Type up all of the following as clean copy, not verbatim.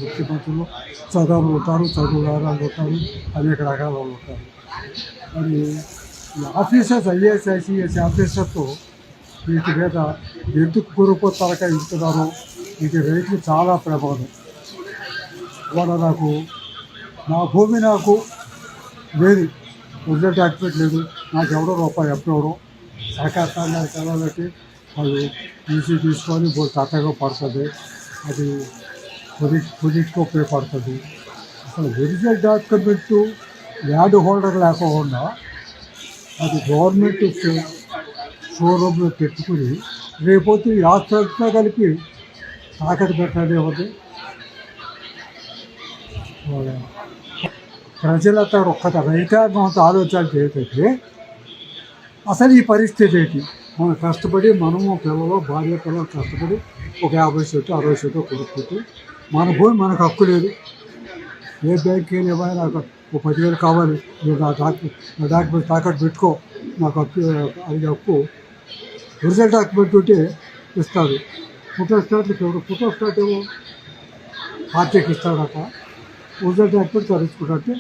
ముఖ్యమంత్రులు చదువులు ఉంటారు, చదువుదారులు ఉంటారు, అనేక రకాల వాళ్ళు ఉంటారు. మరి ఈ ఆఫీసర్స్ ఐఏఎస్ ఐసీఎస్ ఆఫీసర్తో వీటి మీద ఎందుకు గురుపు తలకాయ ఇస్తున్నారో ఇది రైతులు చాలా ప్రమాదం. ఇవాళ నా భూమి నాకు లేదు, ఒరిజినల్ డాక్యుమెంట్ లేదు, నాకు ఎవడో రూపాయి ఎప్పుడెవడో సహకార సంఘాలు చదవాలంటే వాళ్ళు ఈసీ తీసుకొని తట్టగా పడుతుంది, అది పొజిట్కి ఉపయోగపడుతుంది. అసలు ఒరిజినల్ డాక్యుమెంట్ ల్యాండ్ హోల్డర్ లేకుండా అది గవర్నమెంట్ షోరూమ్లో పెట్టుకుని రేపొద్దు ఈ ఆస్తంతా కలిపి తాకట్టు పెట్టాలి ఉంది. ప్రజలతో ఒక్క రైతాంగం అంతా ఆలోచన చేయకపోతే అసలు ఈ పరిస్థితి ఏంటి? మనం కష్టపడి మనము పిల్లలు భార్య పిల్లలు కష్టపడి ఒక 50 సెంటు 60 సెంటు కొనుక్కుంటూ మన భూమి మనకు హక్కు లేదు. ఏ బ్యాంక్కి వెళ్ళి ఏమైనా నాకు ఒక 10,000 కావాలి, మీరు నా డాక్యుమెంట్ తాకట్టు పెట్టుకో, నాకు హక్కు అది హక్కు. ఒరిజినల్ డాక్యుమెంట్ ఉంటే ఇస్తారు. ఫోటో స్టాట్ ఏమో పార్టీకి ఇస్తాడట, ఒరిజినల్ డాక్యుమెంట్ తరచుకుంటే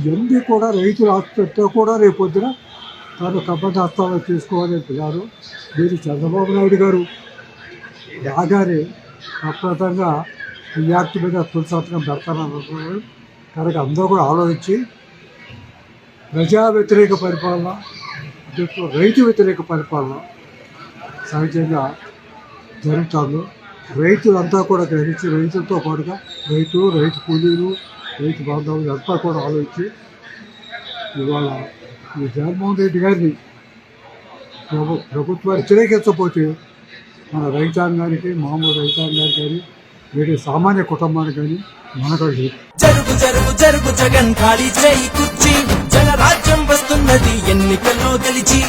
ఇవన్నీ కూడా రైతులు ఆస్తి కూడా రేపొద్దున తను కబ్బదాస్తాలో తీసుకోవాలని పిల్లారు. దీన్ని చంద్రబాబు నాయుడు గారు బాగానే అప్రదంగా ఈ యాక్ట్ మీద తొలి సంతకం పెడతాననుకున్నారు. కనుక అందరూ కూడా ఆలోచించి ప్రజా వ్యతిరేక పరిపాలన, రైతు వ్యతిరేక పరిపాలన సహజంగా జరుగుతుంది. రైతులంతా కూడా గ్రహించి రైతులతో పాటుగా రైతు కూలీలు, రైతు బాంధవులు అంతా కూడా ఆలోచించి ఇవాళ ఈ జగన్మోహన్ రెడ్డి గారిని ప్రభుత్వాన్ని వ్యతిరేకించకపోతే మన రైతాంగానికి, మామూలు రైతాంగానికి కానీ వేరే సామాన్య కుటుంబానికి కానీ మనకు జరుగు జరుగు జరుగు జగన్ ఖాళీ చేయి కుర్చీ, జనరాజ్యం వస్తున్నది ఎన్నికల్లో గెలిచి.